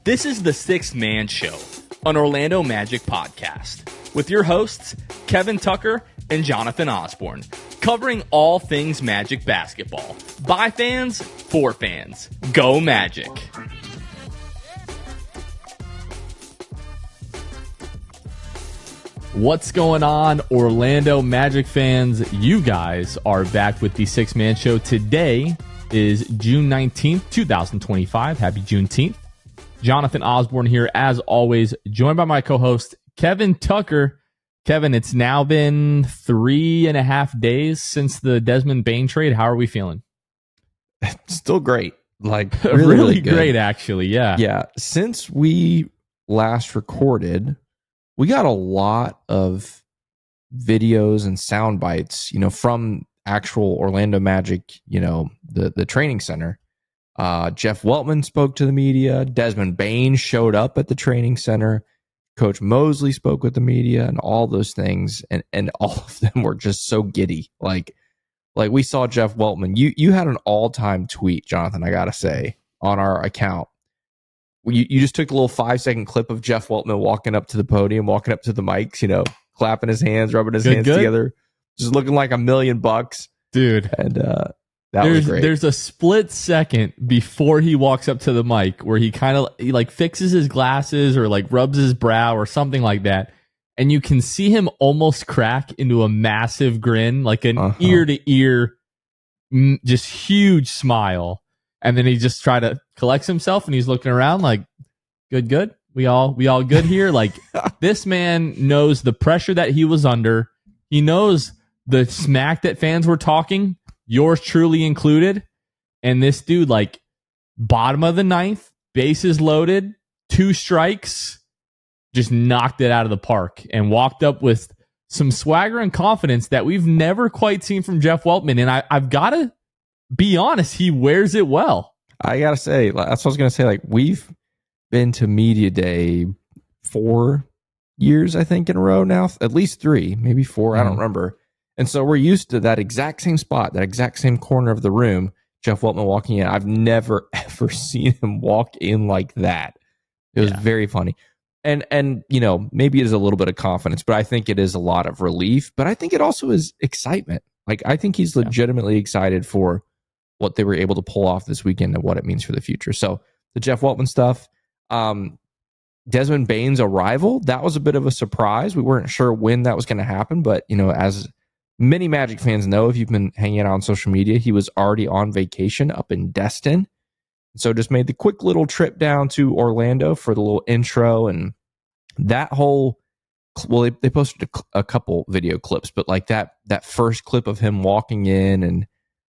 This is the Sixth Man Show, an Orlando Magic podcast, with your hosts, Kevin Tucker and Jonathan Osborne, covering all things Magic basketball. By fans, for fans. Go Magic! What's going on, Orlando Magic fans? You guys are back with the Sixth Man Show. Today is June 19th, 2025. Happy Juneteenth. Jonathan Osborne here, as always, joined by my co-host, Kevin Tucker. Kevin, it's now been 3.5 days since the Desmond Bane trade. How are we feeling? Still great. Like really great, actually. Yeah. Yeah. Since we last recorded, we got a lot of videos and sound bites, from actual Orlando Magic, the training center. Jeff Weltman spoke to the media. Desmond Bane showed up at the training center. Coach Mosley spoke with the media and all those things. And all of them were just so giddy. Like we saw Jeff Weltman. You had an all-time tweet, Jonathan, I got to say, on our account. You just took a little 5-second clip of Jeff Weltman walking up to the podium, walking up to the mics, clapping his hands, rubbing his hands together, just looking like $1,000,000. Dude. And that was great. There's a split second before he walks up to the mic where he kind of fixes his glasses or rubs his brow or something like that. And you can see him almost crack into a massive grin, like an ear to ear, just huge smile. And then he just collects himself and he's looking around like, good. We all good here. This man knows the pressure that he was under. He knows the smack that fans were talking, yours truly included. And this dude, bottom of the ninth, bases loaded, 2 strikes, just knocked it out of the park and walked up with some swagger and confidence that we've never quite seen from Jeff Weltman. And I've got to be honest, he wears it well. I got to say, that's what I was going to say. We've been to Media Day 4 years, I think, in a row now. At least 3, maybe 4. I don't remember. And so we're used to that exact same spot, that exact same corner of the room, Jeff Weltman walking in. I've never, ever seen him walk in like that. It was very funny. And maybe it is a little bit of confidence, but I think it is a lot of relief. But I think it also is excitement. I think he's legitimately excited for what they were able to pull off this weekend and what it means for the future. So the Jeff Weltman stuff, Desmond Bane's arrival, that was a bit of a surprise. We weren't sure when that was going to happen, but as many Magic fans know, if you've been hanging out on social media, he was already on vacation up in Destin. So just made the quick little trip down to Orlando for the little intro and that whole. Well, they posted a couple video clips, but that first clip of him walking in and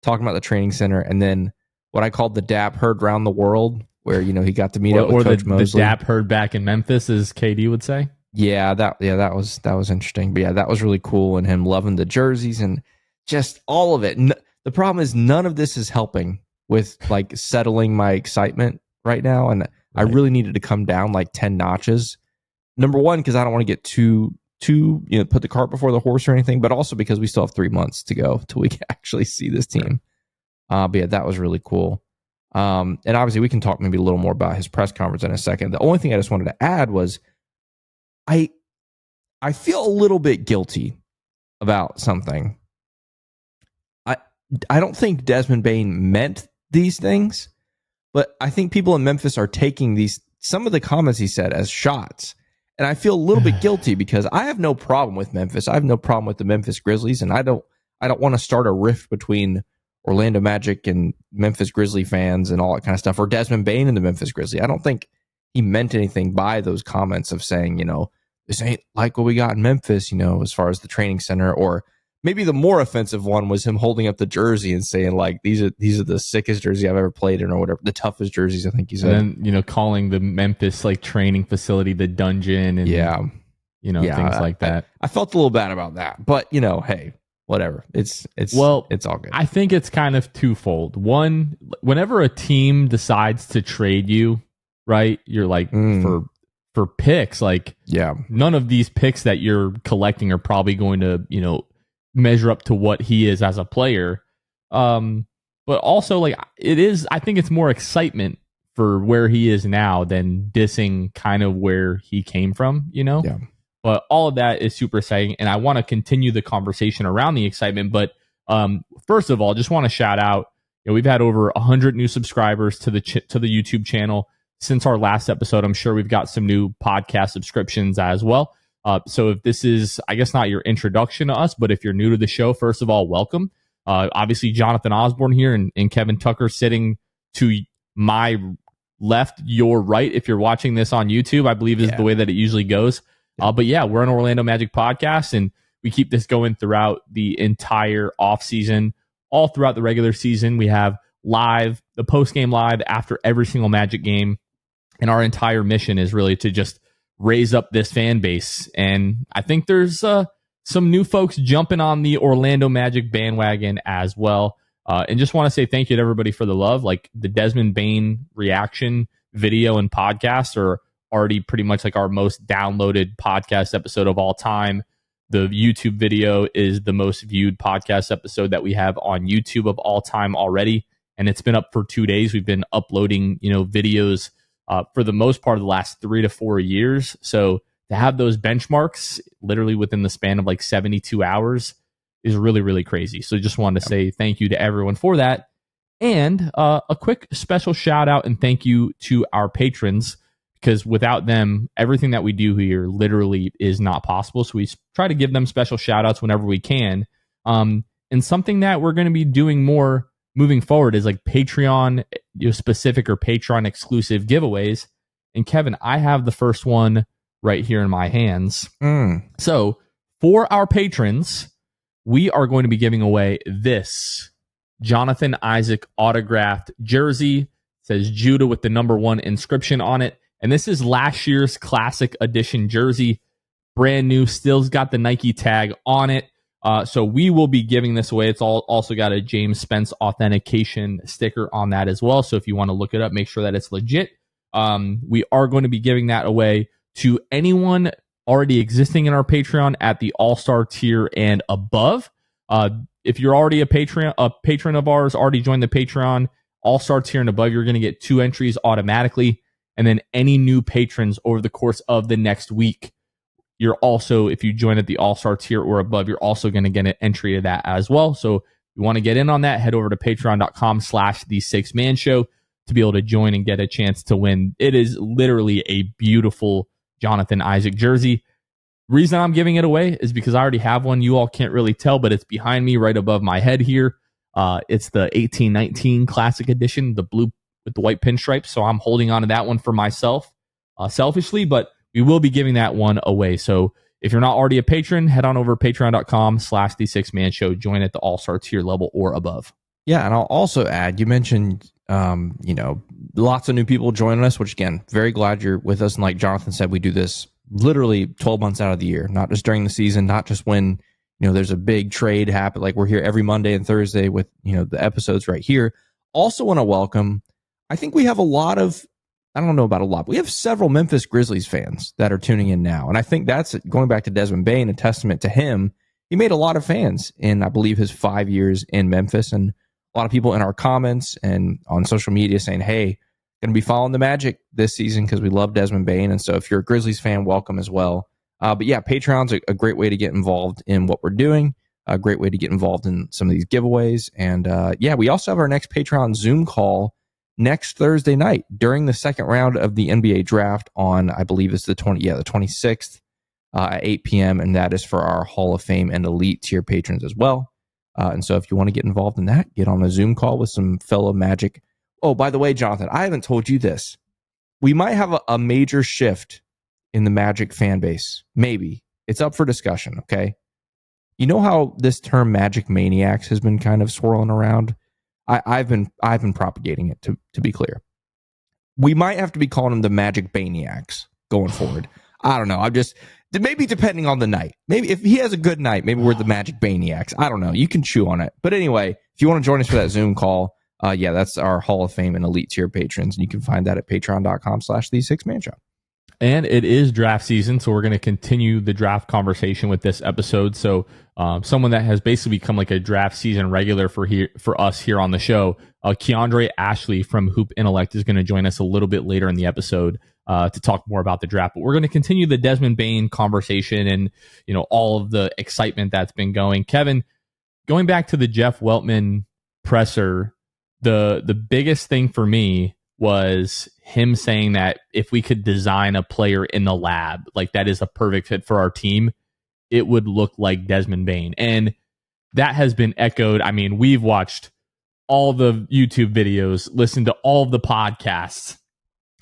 talking about the training center, and then what I called the dap heard round the world, where he got to meet up with Coach Mosley. The dap heard back in Memphis, as KD would say. That was interesting. But that was really cool, and him loving the jerseys and just all of it. The problem is none of this is helping with settling my excitement right now, and I really needed to come down 10 notches. Number one, because I don't want to get too put the cart before the horse or anything, but also because we still have 3 months to go till we can actually see this team. But that was really cool. And obviously we can talk maybe a little more about his press conference in a second. The only thing I just wanted to add was I feel a little bit guilty about something. I don't think Desmond Bane meant these things, but I think people in Memphis are taking some of the comments he said as shots. And I feel a little bit guilty because I have no problem with Memphis. I have no problem with the Memphis Grizzlies, and I don't want to start a rift between Orlando Magic and Memphis Grizzly fans and all that kind of stuff, or Desmond Bane and the Memphis Grizzlies. I don't think he meant anything by those comments of saying, this ain't like what we got in Memphis, as far as the training center. Or maybe the more offensive one was him holding up the jersey and saying these are the sickest jersey I've ever played in, or whatever, the toughest jerseys, I think he said. And then calling the Memphis training facility the dungeon and things like that. I felt a little bad about that, but hey, whatever. It's all good. I think it's kind of twofold. One, whenever a team decides to trade you, right, you're for picks, none of these picks that you're collecting are probably going to measure up to what he is as a player. But also, it is, I think it's more excitement for where he is now than dissing kind of where he came from, you know? Yeah. But all of that is super exciting, and I want to continue the conversation around the excitement. But first of all, just want to shout out, we've had over 100 new subscribers to the YouTube channel since our last episode. I'm sure we've got some new podcast subscriptions as well. So if this is, I guess, not your introduction to us, but if you're new to the show, first of all, welcome. Obviously, Jonathan Osborne here and Kevin Tucker sitting to my left, your right, if you're watching this on YouTube, I believe is the way that it usually goes. But yeah, we're an Orlando Magic podcast, and we keep this going throughout the entire offseason, all throughout the regular season. We have the post-game live after every single Magic game, and our entire mission is really to just raise up this fan base. And I think there's some new folks jumping on the Orlando Magic bandwagon as well. And just want to say thank you to everybody for the love. Like the Desmond Bane reaction video and podcast are already pretty much like our most downloaded podcast episode of all time. The YouTube video is the most viewed podcast episode that we have on YouTube of all time already. And it's been up for 2 days. We've been uploading, videos for the most part of the last 3 to 4 years. So to have those benchmarks literally within the span of like 72 hours is really, really crazy. So just wanted to say thank you to everyone for that. And a quick special shout out and thank you to our patrons, because without them, everything that we do here literally is not possible. So we try to give them special shout outs whenever we can. And something that we're going to be doing more moving forward is like Patreon specific or Patreon exclusive giveaways. And Kevin, I have the first one right here in my hands. So for our patrons, we are going to be giving away this Jonathan Isaac autographed jersey. It says Judah with the number 1 inscription on it. And this is last year's classic edition jersey. Brand new, still's got the Nike tag on it. So we will be giving this away. It's also got a James Spence authentication sticker on that as well. So if you want to look it up, make sure that it's legit. We are going to be giving that away to anyone already existing in our Patreon at the All-Star tier and above. If you're already a patron of ours, already joined the Patreon, All-Star tier and above, you're going to get 2 entries automatically. And then any new patrons over the course of the next week, you're also, if you join at the All-Star tier or above, you're also going to get an entry to that as well. So if you want to get in on that, head over to patreon.com/the6man show to be able to join and get a chance to win. It is literally a beautiful Jonathan Isaac jersey. Reason I'm giving it away is because I already have one. You all can't really tell, but it's behind me right above my head here. It's the 1819 Classic Edition, the blue with the white pinstripes. So I'm holding on to that one for myself selfishly, but we will be giving that one away. So if you're not already a patron, head on over to patreon.com/the6man show. Join at the All-Star tier level or above. Yeah, and I'll also add, you mentioned, lots of new people joining us, which again, very glad you're with us. And like Jonathan said, we do this literally 12 months out of the year, not just during the season, not just when, there's a big trade happen. Like we're here every Monday and Thursday with, the episodes right here. Also want to welcome, I think we have I don't know about a lot, but we have several Memphis Grizzlies fans that are tuning in now. And I think that's, going back to Desmond Bane, a testament to him. He made a lot of fans in, I believe, his 5 years in Memphis. And a lot of people in our comments and on social media saying, hey, going to be following the Magic this season because we love Desmond Bane. And so if you're a Grizzlies fan, welcome as well. But yeah, Patreon's a great way to get involved in what we're doing. A great way to get involved in some of these giveaways. And yeah, we also have our next Patreon Zoom call next Thursday night during the second round of the NBA draft on, I believe it's the 26th at 8 p.m. And that is for our Hall of Fame and Elite tier patrons as well. And so if you want to get involved in that, get on a Zoom call with some fellow Magic. Oh, by the way, Jonathan, I haven't told you this. We might have a major shift in the Magic fan base. Maybe. It's up for discussion, okay? You know how this term Magic Maniacs has been kind of swirling around? I've been propagating it, to be clear. We might have to be calling them the Magic Baniacs going forward. I don't know. Maybe depending on the night. Maybe if he has a good night, maybe we're the Magic Baniacs. I don't know. You can chew on it. But anyway, if you want to join us for that Zoom call, yeah, that's our Hall of Fame and Elite tier patrons. And you can find that at patreon.com/the6man show. And it is draft season, so we're going to continue the draft conversation with this episode. So, someone that has basically become like a draft season regular for us here on the show, Keandre Ashley from Hoop Intellect is going to join us a little bit later in the episode to talk more about the draft. But we're going to continue the Desmond Bane conversation and all of the excitement that's been going. Kevin, going back to the Jeff Weltman presser, the biggest thing for me was him saying that if we could design a player in the lab, like that is a perfect fit for our team, it would look like Desmond Bane. And that has been echoed. I mean, we've watched all the YouTube videos, listened to all of the podcasts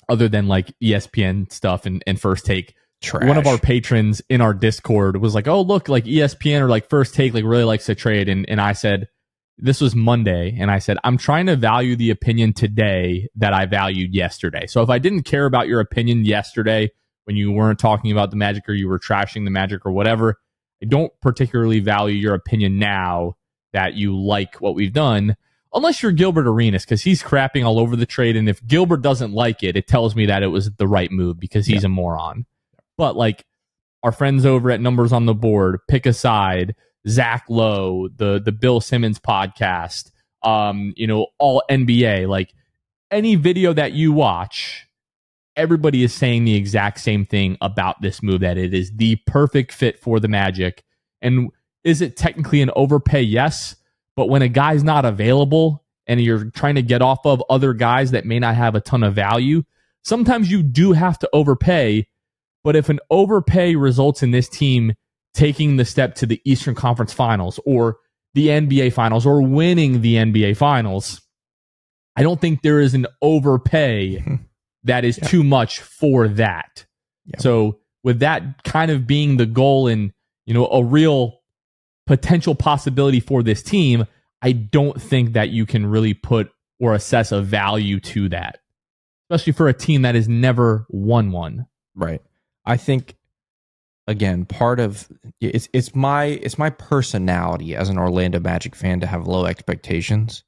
other than like ESPN stuff and First Take. Trash. One of our patrons in our Discord was like, oh, look, like ESPN or like First Take like really likes to trade. And I said, this was Monday, and I said, I'm trying to value the opinion today that I valued yesterday. So if I didn't care about your opinion yesterday when you weren't talking about the Magic or you were trashing the Magic or whatever, I don't particularly value your opinion now that you like what we've done, unless you're Gilbert Arenas, because he's crapping all over the trade. And if Gilbert doesn't like it, it tells me that it was the right move because he's a moron. But like our friends over at Numbers on the Board, Pick a Side, Zach Lowe, the Bill Simmons podcast, all NBA, like any video that you watch, everybody is saying the exact same thing about this move, that it is the perfect fit for the Magic. And is it technically an overpay? Yes. But when a guy's not available and you're trying to get off of other guys that may not have a ton of value, sometimes you do have to overpay. But if an overpay results in this team taking the step to the Eastern Conference Finals or the NBA Finals or winning the NBA Finals, I don't think there is an overpay that is too much for that. Yeah. So with that kind of being the goal and, a real potential possibility for this team, I don't think that you can really put or assess a value to that, especially for a team that has never won one. Right. I think, again, part of it's my personality as an Orlando Magic fan to have low expectations.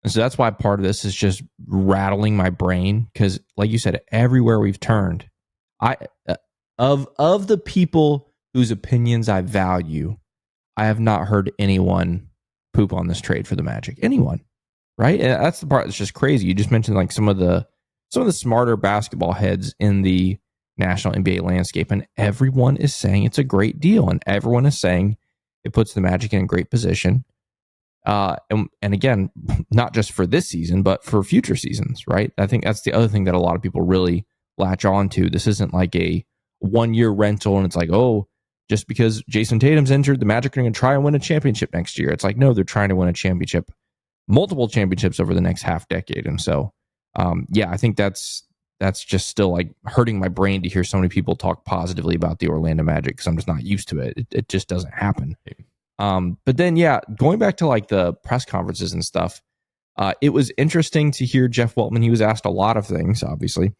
And so that's why part of this is just rattling my brain, because like you said, everywhere we've turned, of the people whose opinions I value, I have not heard anyone poop on this trade for the Magic. Anyone, right? And that's the part that's just crazy. You just mentioned like some of the smarter basketball heads in the national NBA landscape, and everyone is saying it's a great deal, and everyone is saying it puts the Magic in a great position. And again, not just for this season, but for future seasons, right? I think that's the other thing that a lot of people really latch on to. This isn't like a 1-year rental, and it's like, oh, just because Jason Tatum's injured, the Magic are going to try and win a championship next year. It's like, no, they're trying to win a championship, multiple championships over the next half decade. And so, I think that's just still like hurting my brain to hear so many people talk positively about the Orlando Magic, because I'm just not used to it. It just doesn't happen. But then, going back to like the press conferences and stuff, it was interesting to hear Jeff Weltman. He was asked a lot of things, obviously.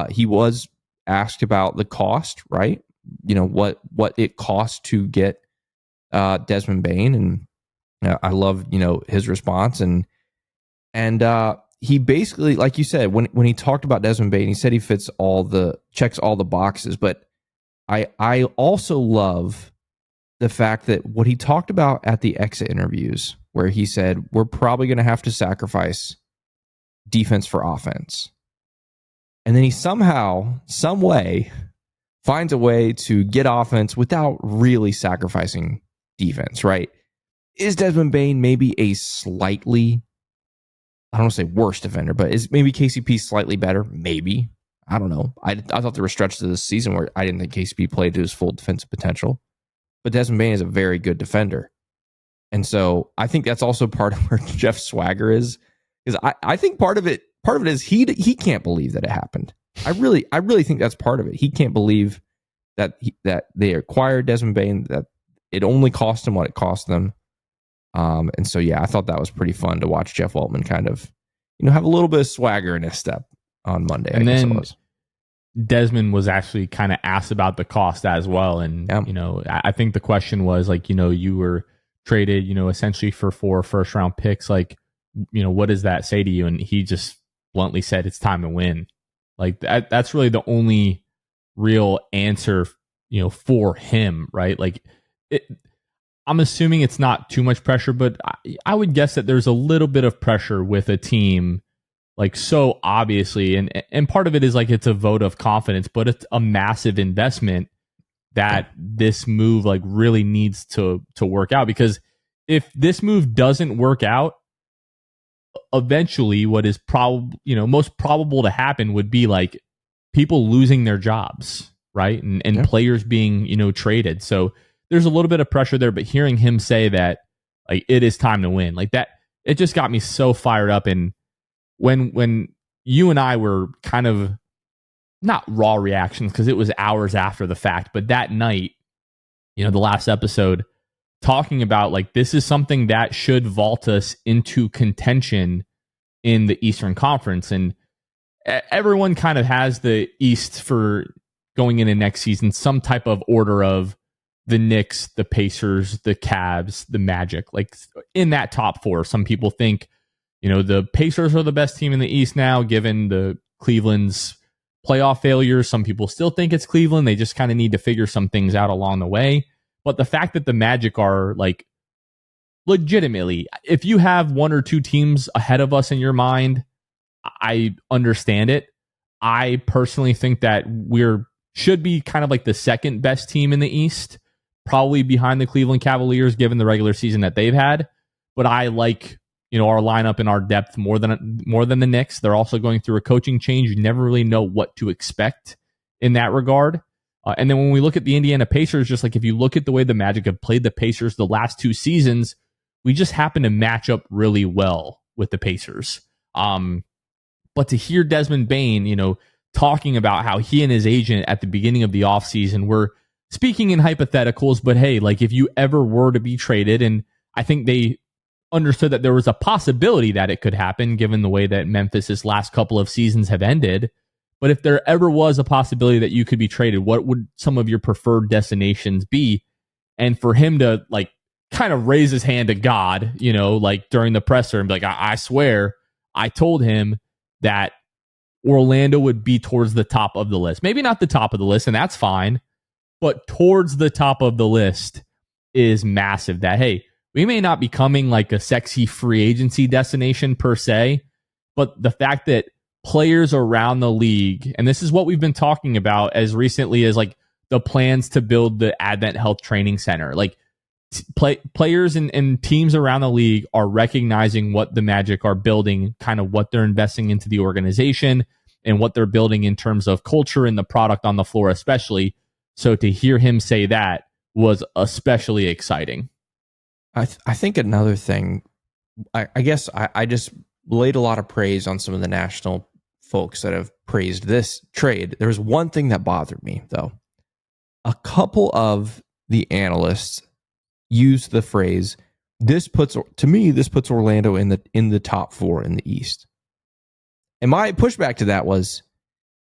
He was asked about the cost, right? What it costs to get Desmond Bane. And I love, his response. And he basically, like you said, when he talked about Desmond Bane, he said he checks all the boxes. But I also love the fact that what he talked about at the exit interviews, where he said, we're probably going to have to sacrifice defense for offense. And then he somehow, some way, finds a way to get offense without really sacrificing defense, right? Is Desmond Bane maybe a slightly, I don't want to say worse defender, but is maybe KCP slightly better? Maybe. I don't know. I thought there were stretches of this season where I didn't think KCP played to his full defensive potential. But Desmond Bane is a very good defender. And so I think that's also part of where Jeff's swagger is. Because I think part of it is he can't believe that it happened. I really think that's part of it. He can't believe that they acquired Desmond Bane, that it only cost him what it cost them. And so, I thought that was pretty fun to watch Jeff Weltman kind of, have a little bit of swagger in his step on Monday. And then Desmond was actually kind of asked about the cost as well. And, I think the question was like, you were traded, essentially for 4 first-round picks. Like, what does that say to you? And he just bluntly said, it's time to win. Like that's really the only real answer, for him, right? Like, I'm assuming it's not too much pressure, but I would guess that there's a little bit of pressure with a team, like, so obviously, and part of it is like it's a vote of confidence, but it's a massive investment that this move like really needs to work out, because if this move doesn't work out, eventually what is most probable to happen would be like people losing their jobs, right? And players being, traded. So there's a little bit of pressure there, but hearing him say that like it is time to win, like that, it just got me so fired up. And when you and I were kind of not raw reactions, because it was hours after the fact, but that night, the last episode, talking about like this is something that should vault us into contention in the Eastern Conference. And everyone kind of has the East for going into next season, some type of order of the Knicks, the Pacers, the Cavs, the Magic, like in that top four. Some people think, the Pacers are the best team in the East now, given the Cleveland's playoff failures. Some people still think it's Cleveland. They just kind of need to figure some things out along the way. But the fact that the Magic are like legitimately, if you have one or two teams ahead of us in your mind, I understand it. I personally think that should be kind of like the second best team in the East, probably behind the Cleveland Cavaliers, given the regular season that they've had. But I like, our lineup and our depth more than the Knicks. They're also going through a coaching change. You never really know what to expect in that regard. And then when we look at the Indiana Pacers, just like if you look at the way the Magic have played the Pacers the last two seasons, we just happen to match up really well with the Pacers. But to hear Desmond Bane, talking about how he and his agent at the beginning of the offseason were speaking in hypotheticals, but hey, like if you ever were to be traded, and I think they understood that there was a possibility that it could happen given the way that Memphis' last couple of seasons have ended. But if there ever was a possibility that you could be traded, what would some of your preferred destinations be? And for him to like kind of raise his hand to God, like during the presser and be like, I swear I told him that Orlando would be towards the top of the list. Maybe not the top of the list, and that's fine, but towards the top of the list is massive. That, hey, we may not be becoming like a sexy free agency destination per se, but the fact that players around the league, and this is what we've been talking about as recently as like the plans to build the Advent Health Training Center, like players and teams around the league are recognizing what the Magic are building, kind of what they're investing into the organization and what they're building in terms of culture and the product on the floor, especially. So to hear him say that was especially exciting. I think another thing, I guess I just laid a lot of praise on some of the national folks that have praised this trade. There was one thing that bothered me, though. A couple of the analysts used the phrase, this puts Orlando in the top four in the East. And my pushback to that was,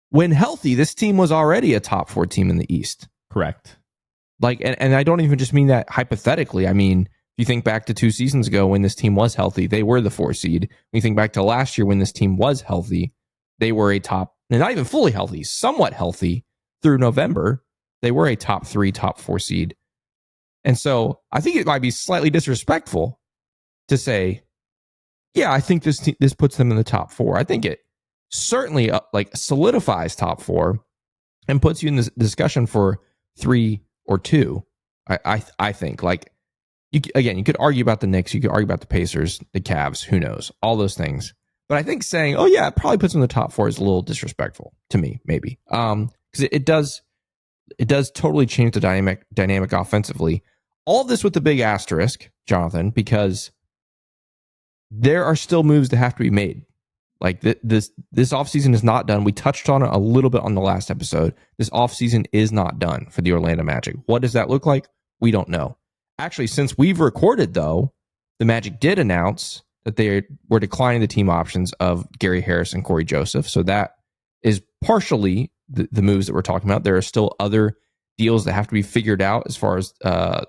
when healthy, this team was already a top four team in the East. Correct. Like, and I don't even just mean that hypothetically. I mean, if you think back to 2 seasons ago when this team was healthy, they were the 4 seed. When you think back to last year when this team was healthy, they were a top, and not even fully healthy, somewhat healthy through November. They were a top 3, top 4 seed. And so I think it might be slightly disrespectful to say, yeah, I think this puts them in the top 4. I think it certainly like solidifies top 4 and puts you in this discussion for 3 or 2. I think, like, you could argue about the Knicks, you could argue about the Pacers, the Cavs, who knows, all those things. But I think saying, oh yeah, it probably puts them in the top 4 is a little disrespectful to me, maybe. Because it does totally change the dynamic offensively. All this with the big asterisk, Jonathan, because there are still moves that have to be made. Like this offseason is not done. We touched on it a little bit on the last episode. This offseason is not done for the Orlando Magic. What does that look like? We don't know. Actually, since we've recorded, though, the Magic did announce that they were declining the team options of Gary Harris and Corey Joseph. So that is partially the moves that we're talking about. There are still other deals that have to be figured out as far as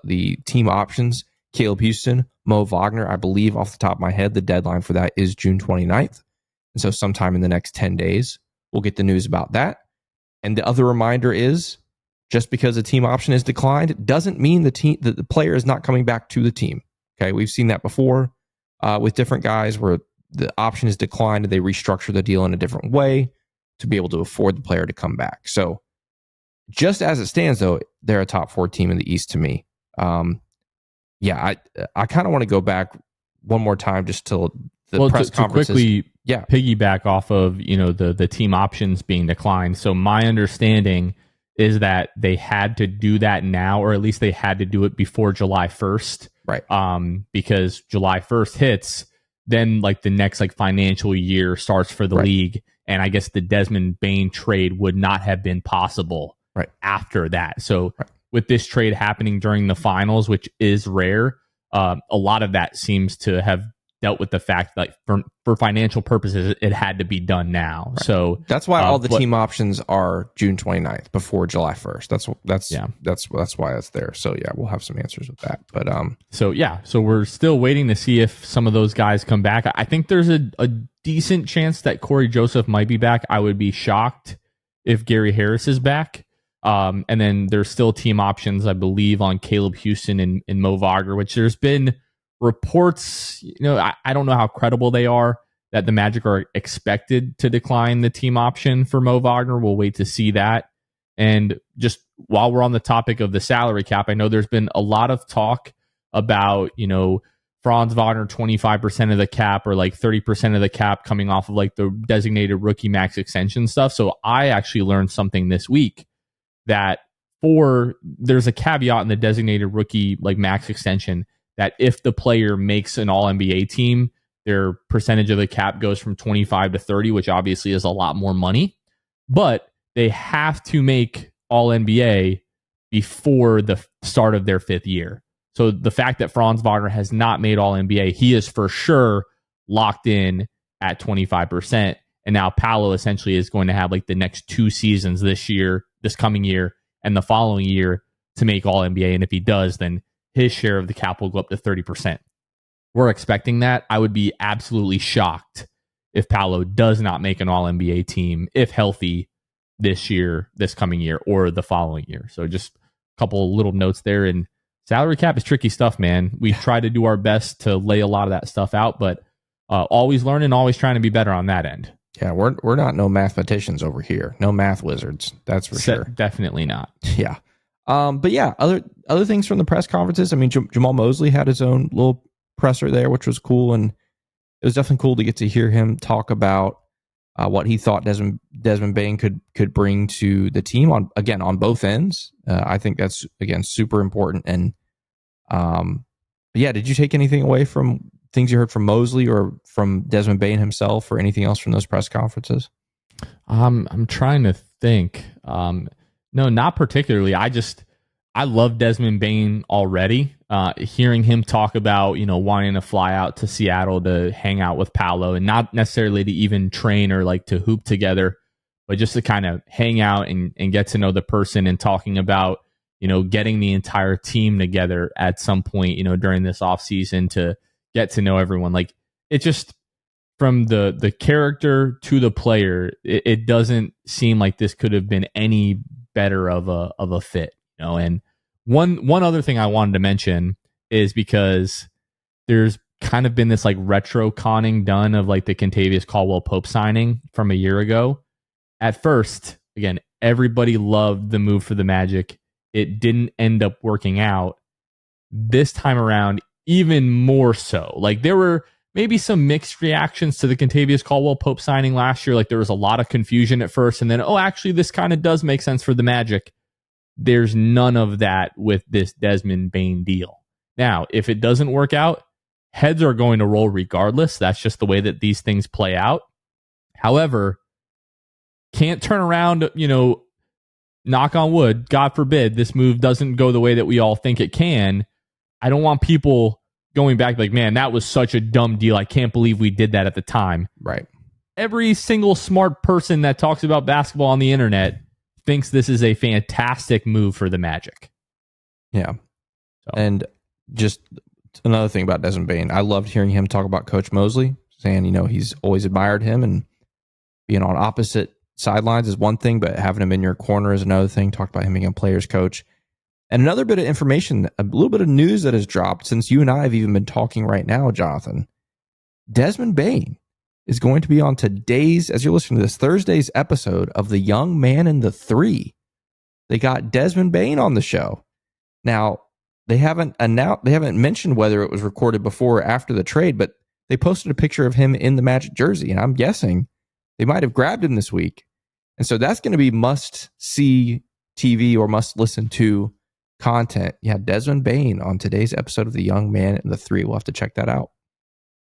the team options. Caleb Houston, Mo Wagner, I believe off the top of my head, the deadline for that is June 29th. And so sometime in the next 10 days, we'll get the news about that. And the other reminder is, just because a team option is declined doesn't mean the player is not coming back to the team. Okay, we've seen that before with different guys where the option is declined and they restructure the deal in a different way to be able to afford the player to come back. So just as it stands, though, they're a top 4 team in the East to me. I kind of want to go back one more time just to the press conferences. To quickly piggyback off of the team options being declined. So my understanding is that they had to do that now, or at least they had to do it before July 1st. Right. Because July 1st hits, then like the next like financial year starts for the league. And I guess the Desmond Bane trade would not have been possible after that. So with this trade happening during the finals, which is rare, a lot of that seems to have dealt with the fact that for financial purposes, it had to be done now. Right. So that's why all the team options are June 29th before July 1st. That's why it's there. So yeah, we'll have some answers with that. But so we're still waiting to see if some of those guys come back. I think there's a decent chance that Corey Joseph might be back. I would be shocked if Gary Harris is back. And then there's still team options, I believe, on Caleb Houston and Mo Wagner, which there's been reports, I don't know how credible they are, that the Magic are expected to decline the team option for Mo Wagner. We'll wait to see that. And just while we're on the topic of the salary cap, I know there's been a lot of talk about, Franz Wagner 25% of the cap or like 30% of the cap coming off of like the designated rookie max extension stuff. So I actually learned something this week that there's a caveat in the designated rookie like max extension that if the player makes an All-NBA team, their percentage of the cap goes from 25 to 30, which obviously is a lot more money. But they have to make All-NBA before the start of their 5th year. So the fact that Franz Wagner has not made All-NBA, he is for sure locked in at 25%. And now Paolo essentially is going to have like the next 2 seasons this coming year, and the following year to make All-NBA. And if he does, then his share of the cap will go up to 30%. We're expecting that. I would be absolutely shocked if Paolo does not make an All-NBA team, if healthy, this coming year, or the following year. So just a couple little notes there. And salary cap is tricky stuff, man. We try to do our best to lay a lot of that stuff out, but always learning, always trying to be better on that end. Yeah, we're not no mathematicians over here. No math wizards. That's for sure. Definitely not. Yeah. But yeah, other things from the press conferences. I mean, Jamal Mosley had his own little presser there, which was cool, and it was definitely cool to get to hear him talk about what he thought Desmond Bane could bring to the team on both ends. I think that's super important. And did you take anything away from things you heard from Mosley or from Desmond Bane himself, or anything else from those press conferences? I'm trying to think. No, not particularly. I love Desmond Bane already. Hearing him talk about, wanting to fly out to Seattle to hang out with Paolo, and not necessarily to even train or like to hoop together, but just to kind of hang out and get to know the person, and talking about, getting the entire team together at some point, during this offseason to get to know everyone. Like, it just, from the character to the player, it doesn't seem like this could have been any better of a fit, And one other thing I wanted to mention is, because there's kind of been this like retro conning done of like the Kentavious Caldwell-Pope signing from a year ago. At first, again, everybody loved the move for the Magic. It didn't end up working out. This time around, even more so. Like, there were maybe some mixed reactions to the Kentavious Caldwell-Pope signing last year. Like, there was a lot of confusion at first, and then, actually, this kind of does make sense for the Magic. There's none of that with this Desmond Bane deal. Now, if it doesn't work out, heads are going to roll regardless. That's just the way that these things play out. However, can't turn around, knock on wood, God forbid, this move doesn't go the way that we all think it can. I don't want people going back like, man, that was such a dumb deal. I can't believe we did that at the time. Right. Every single smart person that talks about basketball on the internet thinks this is a fantastic move for the Magic. Yeah. So. And just another thing about Desmond Bane, I loved hearing him talk about Coach Mosley, saying, he's always admired him, and being on opposite sidelines is one thing, but having him in your corner is another thing. Talked about him being a player's coach. And another bit of information, a little bit of news that has dropped since you and I have even been talking right now, Jonathan. Desmond Bane is going to be on today's, as you're listening to this, Thursday's episode of The Young Man and the Three. They got Desmond Bane on the show. Now, they haven't mentioned whether it was recorded before or after the trade, but they posted a picture of him in the Magic jersey, and I'm guessing they might have grabbed him this week. And so that's going to be must-see TV or must-listen-to content. Yeah, Desmond Bane on today's episode of The Young Man and the Three. We'll have to check that out.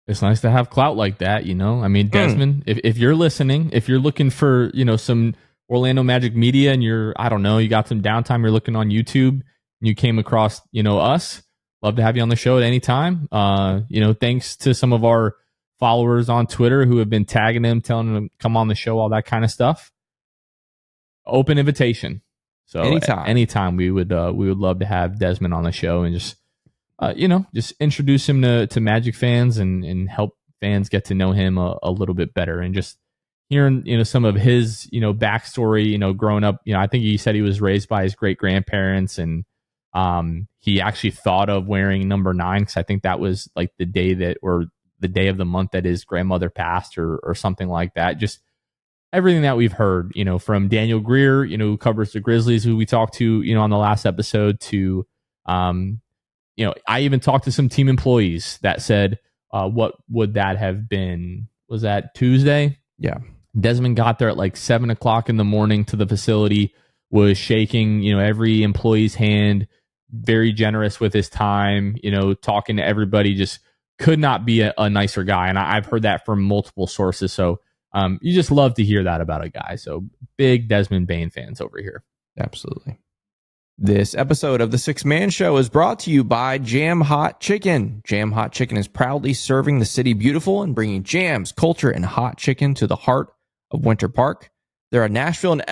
It's nice to have clout like that, you know? I mean, Desmond, if you're listening, if you're looking for, you know, some Orlando Magic media and you got some downtime, you're looking on YouTube and you came across, you know, us, love to have you on the show at any time. You know, thanks to some of our followers on Twitter who have been tagging him, telling him to come on the show, all that kind of stuff. Open invitation. So anytime we would love to have Desmond on the show and just, you know, just introduce him to Magic fans and help fans get to know him a little bit better. And just hearing, you know, some of his, you know, backstory, you know, growing up, you know, I think he said he was raised by his great grandparents and he actually thought of wearing number 9 because I think that was like the day of the month that his grandmother passed or something like that. Just everything that we've heard, you know, from Daniel Greer, you know, who covers the Grizzlies, who we talked to, you know, on the last episode, to, you know, I even talked to some team employees that said, what would that have been? Was that Tuesday? Yeah. Desmond got there at like 7:00 in the morning to the facility, was shaking, you know, every employee's hand, very generous with his time, you know, talking to everybody, just could not be a nicer guy. And I've heard that from multiple sources. So you just love to hear that about a guy. So big Desmond Bane fans over here. Absolutely. This episode of The Six Man Show is brought to you by Jam Hot Chicken. Jam Hot Chicken is proudly serving the city beautiful and bringing jams, culture, and hot chicken to the heart of Winter Park. They're a Nashville and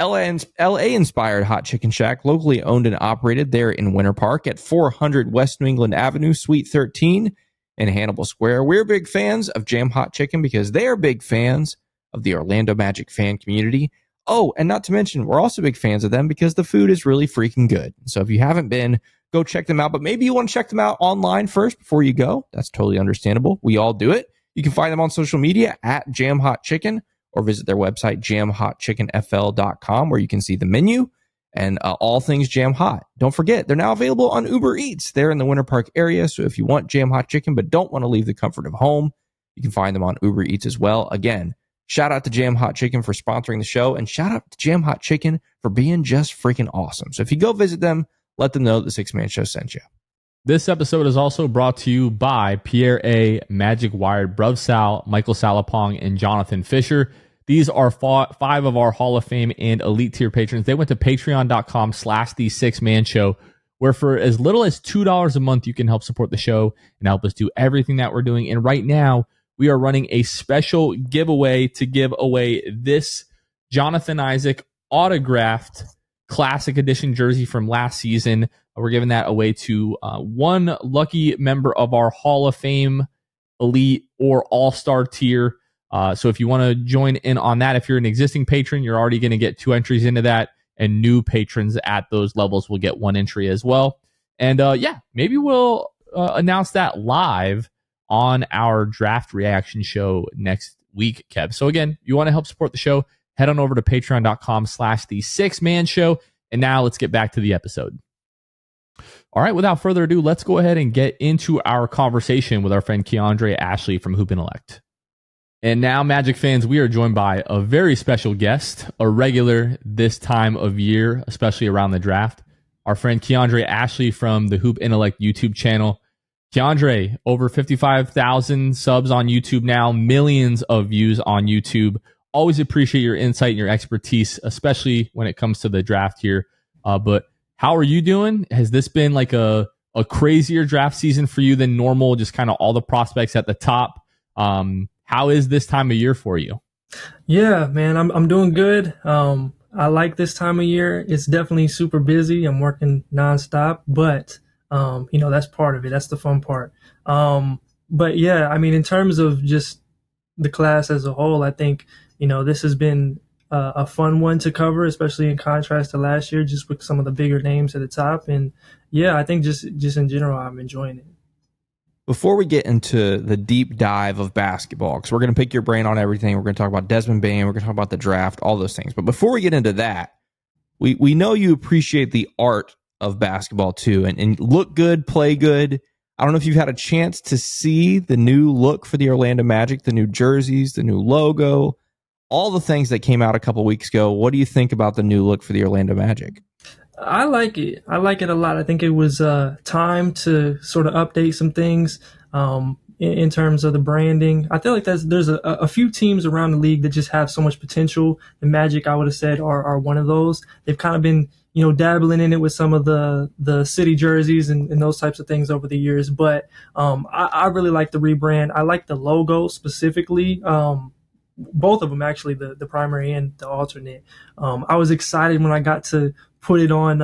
LA-inspired hot chicken shack, locally owned and operated there in Winter Park at 400 West New England Avenue, Suite 13 in Hannibal Square. We're big fans of Jam Hot Chicken because they are big fans of the Orlando Magic fan community. Oh, and not to mention, we're also big fans of them because the food is really freaking good. So if you haven't been, go check them out. But maybe you want to check them out online first before you go. That's totally understandable. We all do it. You can find them on social media at Jam Hot Chicken or visit their website, jamhotchickenfl.com, where you can see the menu and all things Jam Hot. Don't forget, they're now available on Uber Eats. They're in the Winter Park area. So if you want Jam Hot Chicken but don't want to leave the comfort of home, you can find them on Uber Eats as well. Again, shout out to Jam Hot Chicken for sponsoring the show, and shout out to Jam Hot Chicken for being just freaking awesome. So if you go visit them, let them know the Six Man Show sent you. This episode is also brought to you by Pierre A, Magic Wired, Bruv Sal, Michael Salapong, and Jonathan Fisher. These are 5 of our Hall of Fame and Elite Tier patrons. They went to patreon.com/the Six Man Show, where for as little as $2 a month, you can help support the show and help us do everything that we're doing. And right now, we are running a special giveaway to give away this Jonathan Isaac autographed Classic Edition jersey from last season. We're giving that away to one lucky member of our Hall of Fame, Elite, or All-Star tier. So if you want to join in on that, if you're an existing patron, you're already going to get 2 entries into that, and new patrons at those levels will get 1 entry as well. And yeah, maybe we'll announce that live on our draft reaction show next week, Kev. So again, you want to help support the show, head on over to patreon.com/the Six Man Show. And now let's get back to the episode. All right, without further ado, let's go ahead and get into our conversation with our friend Keandre Ashley from Hoop Intellect. And now, Magic fans, we are joined by a very special guest, a regular this time of year, especially around the draft, our friend Keandre Ashley from the Hoop Intellect YouTube channel. Keandre, over 55,000 subs on YouTube now, millions of views on YouTube. Always appreciate your insight and your expertise, especially when it comes to the draft here. But how are you doing? Has this been like a crazier draft season for you than normal? Just kind of all the prospects at the top. How is this time of year for you? Yeah, man, I'm doing good. I like this time of year. It's definitely super busy. I'm working nonstop, but you know, that's part of it. That's the fun part. But yeah, I mean, in terms of just the class as a whole, I think, you know, this has been a fun one to cover, especially in contrast to last year, just with some of the bigger names at the top. And yeah, I think just in general, I'm enjoying it. Before we get into the deep dive of basketball, because we're going to pick your brain on everything, we're going to talk about Desmond Bane, we're going to talk about the draft, all those things. But before we get into that, we know you appreciate the art of basketball too, and look good, play good. I don't know if you've had a chance to see the new look for the Orlando Magic, the new jerseys, the new logo, all the things that came out a couple weeks ago. What do you think about the new look for the Orlando Magic? I like it. I like it a lot. I think it was time to sort of update some things in terms of the branding. I feel like there's a few teams around the league that just have so much potential. The Magic, I would have said, are one of those. They've kind of been, dabbling in it with some of the city jerseys and those types of things over the years. But I really like the rebrand. I like the logo specifically. Both of them, actually, the primary and the alternate. I was excited when I got to put it on,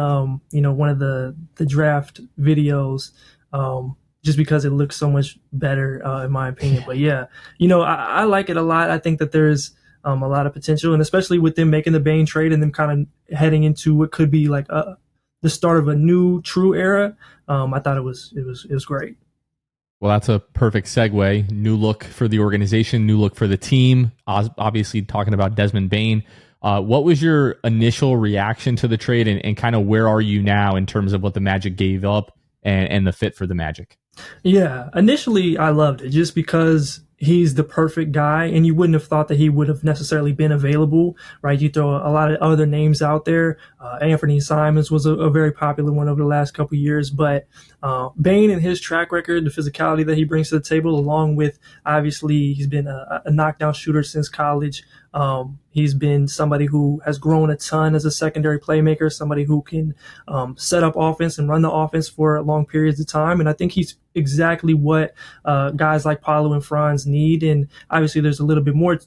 one of the draft videos, just because it looks so much better, in my opinion. But yeah, I like it a lot. I think that there's a lot of potential, and especially with them making the Bane trade and them kind of heading into what could be like the start of a new true era. I thought it was great. Well, that's a perfect segue. New look for the organization, new look for the team. Obviously, talking about Desmond Bane. What was your initial reaction to the trade, and kind of where are you now in terms of what the Magic gave up and the fit for the Magic? Yeah, initially I loved it just because he's the perfect guy, and you wouldn't have thought that he would have necessarily been available, right? You throw a lot of other names out there. Anthony Simons was a very popular one over the last couple of years, but Bane and his track record, the physicality that he brings to the table, along with, obviously, he's been a knockdown shooter since college. He's been somebody who has grown a ton as a secondary playmaker, somebody who can set up offense and run the offense for long periods of time. And I think he's exactly what guys like Paolo and Franz need. And obviously there's a little bit more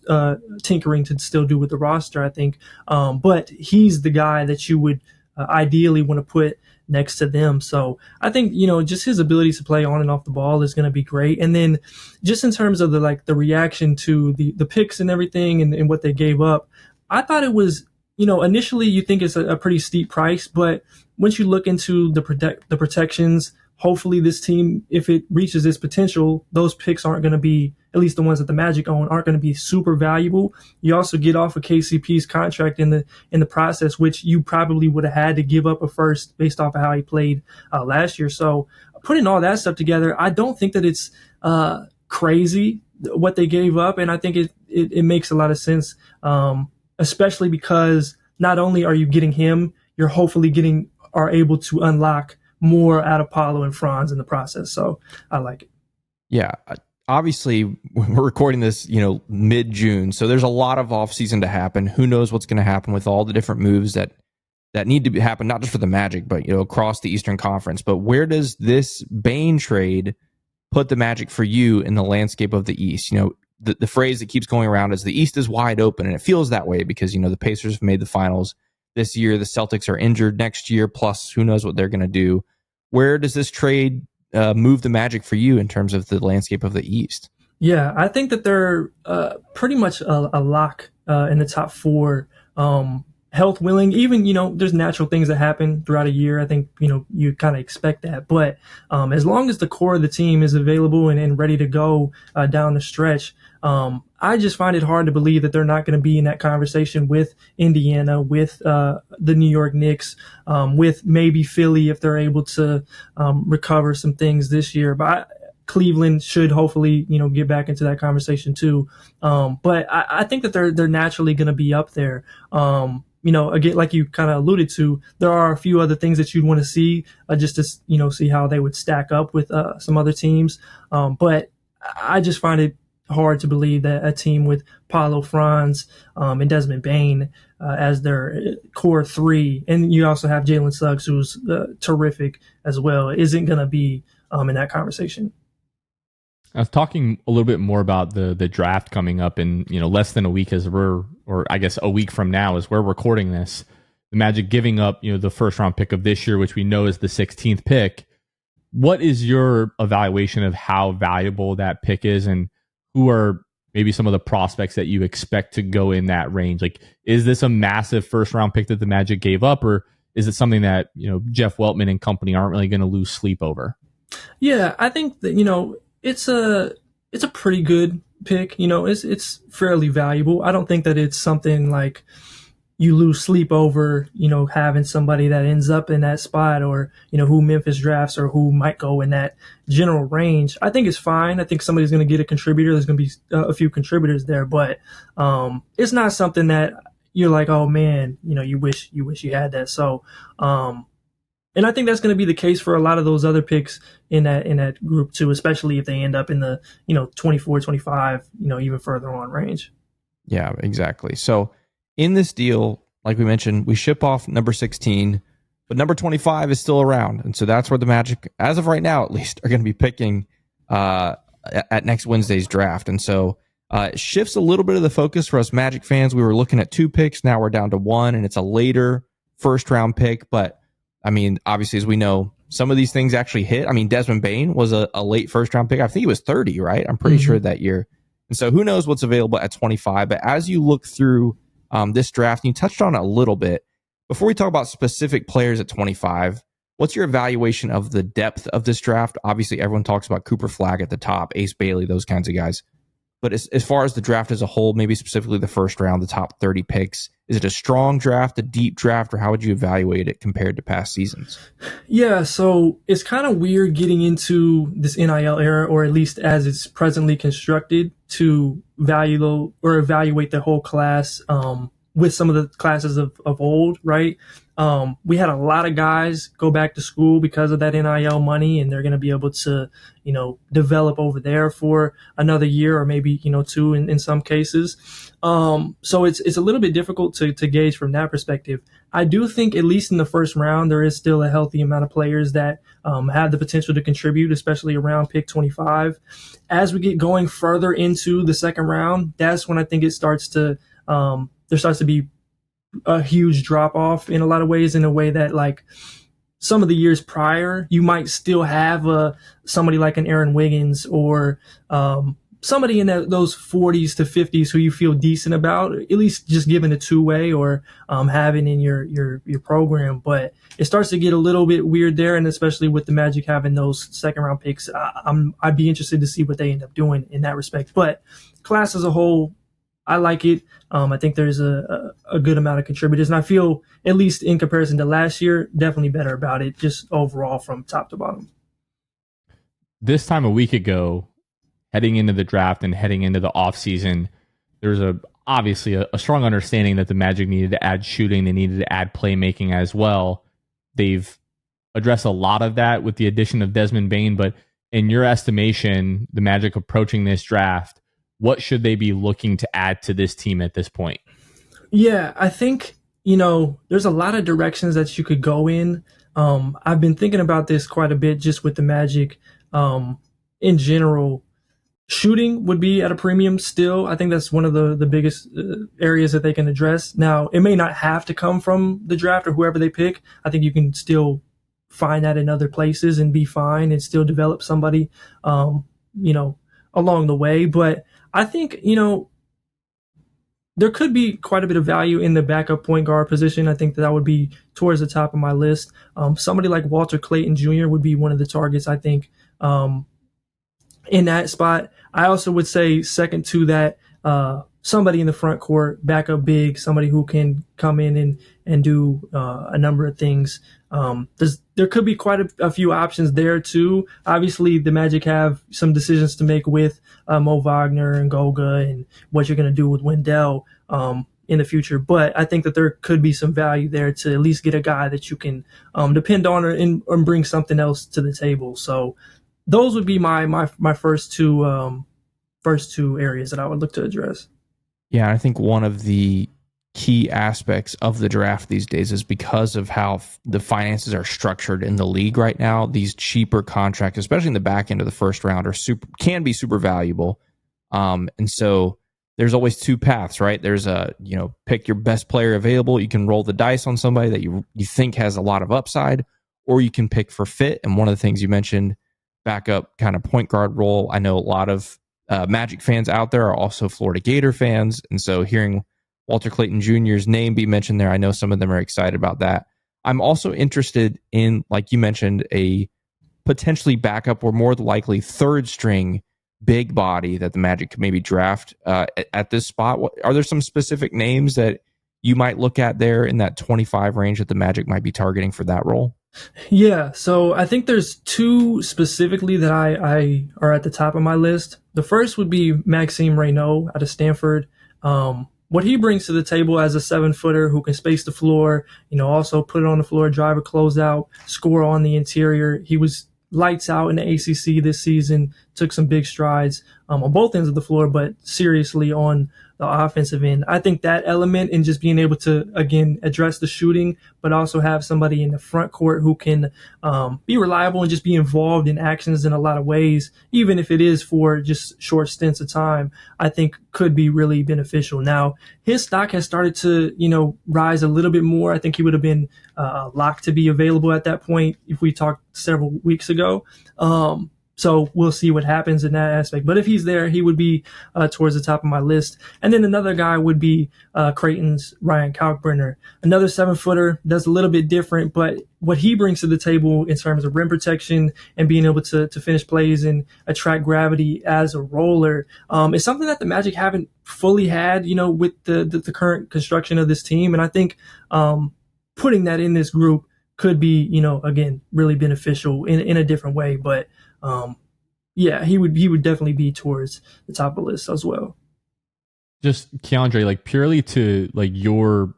tinkering to still do with the roster, I think. But he's the guy that you would ideally want to put next to them. So I think, just his ability to play on and off the ball is going to be great. And then just in terms of the reaction to the picks and everything and what they gave up, I thought it was, initially you think it's a pretty steep price, but once you look into the protections, hopefully this team, if it reaches its potential, those picks aren't going to be, at least the ones that the Magic own, aren't going to be super valuable. You also get off of KCP's contract in the process, which you probably would have had to give up a first based off of how he played last year. So putting all that stuff together, I don't think that it's crazy what they gave up, and I think it makes a lot of sense, especially because not only are you getting him, you're hopefully are able to unlock more out of Paolo and Franz in the process. So I like it. Yeah. Obviously, we're recording this, mid-June, so there's a lot of offseason to happen. Who knows what's going to happen with all the different moves that need to happen, not just for the Magic, but across the Eastern Conference. But where does this Bane trade put the Magic for you in the landscape of the East? The phrase that keeps going around is the East is wide open, and it feels that way because the Pacers have made the finals this year. The Celtics are injured next year, plus who knows what they're going to do. Where does this trade move the Magic for you in terms of the landscape of the East? Yeah, I think that they're pretty much a lock in the top four, health willing. Even, there's natural things that happen throughout a year. I think, you kind of expect that. But as long as the core of the team is available and ready to go down the stretch, I just find it hard to believe that they're not going to be in that conversation with Indiana, with the New York Knicks, with maybe Philly if they're able to recover some things this year. But Cleveland should hopefully, get back into that conversation too. But I think that they're naturally going to be up there. Again, like you kind of alluded to, there are a few other things that you'd want to see just to, see how they would stack up with some other teams. But I just find it hard to believe that a team with Paolo, Franz, and Desmond Bane as their core three, and you also have Jalen Suggs, who's terrific as well, isn't going to be in that conversation. I was talking a little bit more about the draft coming up in less than a week, or I guess a week from now as we're recording this. The Magic giving up the first round pick of this year, which we know is the 16th pick. What is your evaluation of how valuable that pick is, and who are maybe some of the prospects that you expect to go in that range? Like, is this a massive first round pick that the Magic gave up, or is it something that, Jeff Weltman and company aren't really going to lose sleep over? Yeah, I think that, it's a pretty good pick. It's fairly valuable. I don't think that it's something like you lose sleep over, having somebody that ends up in that spot, or, who Memphis drafts or who might go in that general range. I think it's fine. I think somebody's going to get a contributor. There's going to be a few contributors there, but it's not something that you're like, oh man, you wish you had that. So, and I think that's going to be the case for a lot of those other picks in that group too, especially if they end up in the, 24, 25, even further on range. Yeah, exactly. So in this deal, like we mentioned, we ship off number 16, but number 25 is still around. And so that's where the Magic, as of right now at least, are going to be picking at next Wednesday's draft. And so it shifts a little bit of the focus for us Magic fans. We were looking at 2 picks. Now we're down to 1, and it's a later first round pick. But I mean, obviously, as we know, some of these things actually hit. I mean, Desmond Bane was a late first round pick. I think he was 30, right? I'm pretty sure that year. And so who knows what's available at 25. But as you look through this draft, and you touched on it a little bit, before we talk about specific players at 25, what's your evaluation of the depth of this draft? Obviously, everyone talks about Cooper Flagg at the top, Ace Bailey, those kinds of guys. But as far as the draft as a whole, maybe specifically the first round, the top 30 picks, is it a strong draft, a deep draft, or how would you evaluate it compared to past seasons? Yeah, so it's kind of weird getting into this NIL era, or at least as it's presently constructed, to evaluate the whole class with some of the classes of old, right? We had a lot of guys go back to school because of that NIL money, and they're going to be able to, develop over there for another year or maybe, 2 in some cases. So it's a little bit difficult to gauge from that perspective. I do think, at least in the first round, there is still a healthy amount of players that have the potential to contribute, especially around pick 25. As we get going further into the second round, that's when I think it starts to, there starts to be a huge drop off in a lot of ways, in a way that, like, some of the years prior, you might still have somebody like an Aaron Wiggins, or somebody in those 40s to 50s who you feel decent about, at least just giving a 2-way, or having in your program. But it starts to get a little bit weird there, and especially with the Magic having those second round picks, I'd be interested to see what they end up doing in that respect. But class as a whole, I like it. I think there's a good amount of contributors, and I feel, at least in comparison to last year, definitely better about it, just overall from top to bottom. This time a week ago, heading into the draft and heading into the offseason, there's obviously a strong understanding that the Magic needed to add shooting. They needed to add playmaking as well. They've addressed a lot of that with the addition of Desmond Bane, but in your estimation, the Magic approaching this draft, what should they be looking to add to this team at this point? Yeah, I think, there's a lot of directions that you could go in. I've been thinking about this quite a bit just with the Magic. In general, shooting would be at a premium still. I think that's one of the biggest areas that they can address. Now, it may not have to come from the draft or whoever they pick. I think you can still find that in other places and be fine and still develop somebody, along the way. But I think, there could be quite a bit of value in the backup point guard position. I think that would be towards the top of my list. Somebody like Walter Clayton Jr. would be one of the targets, I think, in that spot. I also would say second to that, somebody in the front court, backup big, somebody who can come in and do a number of things. There could be quite a few options there too. Obviously, the Magic have some decisions to make with Mo Wagner and Goga, and what you're going to do with Wendell in the future. But I think that there could be some value there to at least get a guy that you can depend on, and bring something else to the table. So those would be my first two areas that I would look to address. Yeah, I think one of the key aspects of the draft these days is because of how the finances are structured in the league right now. These cheaper contracts, especially in the back end of the first round, can be super valuable. And so there's always 2 paths, right? There's pick your best player available. You can roll the dice on somebody that you think has a lot of upside, or you can pick for fit. And one of the things you mentioned, backup kind of point guard role. I know a lot of Magic fans out there are also Florida Gator fans. And so hearing Walter Clayton Jr.'s name be mentioned there, I know some of them are excited about that. I'm also interested in, like you mentioned, a potentially backup or more likely third string big body that the Magic could maybe draft at this spot. Are there some specific names that you might look at there in that 25 range that the Magic might be targeting for that role? Yeah, so I think there's two specifically that I are at the top of my list. The first would be Maxime Reynaud out of Stanford. What he brings to the table as a 7-footer who can space the floor, also put it on the floor, drive a closeout, score on the interior. He was lights out in the ACC this season, took some big strides on both ends of the floor, but seriously on the offensive end. I think that element in just being able to, again, address the shooting, but also have somebody in the front court who can be reliable and just be involved in actions in a lot of ways, even if it is for just short stints of time, I think could be really beneficial. Now, his stock has started to, rise a little bit more. I think he would have been locked to be available at that point if we talked several weeks ago. So we'll see what happens in that aspect. But if he's there, he would be towards the top of my list. And then another guy would be Creighton's Ryan Kalkbrenner. Another 7-footer, does a little bit different, but what he brings to the table in terms of rim protection and being able to finish plays and attract gravity as a roller is something that the Magic haven't fully had, with the current construction of this team. And I think putting that in this group could be, again, really beneficial in a different way. But yeah, he would definitely be towards the top of the list as well. Just Keandre, like purely to like your,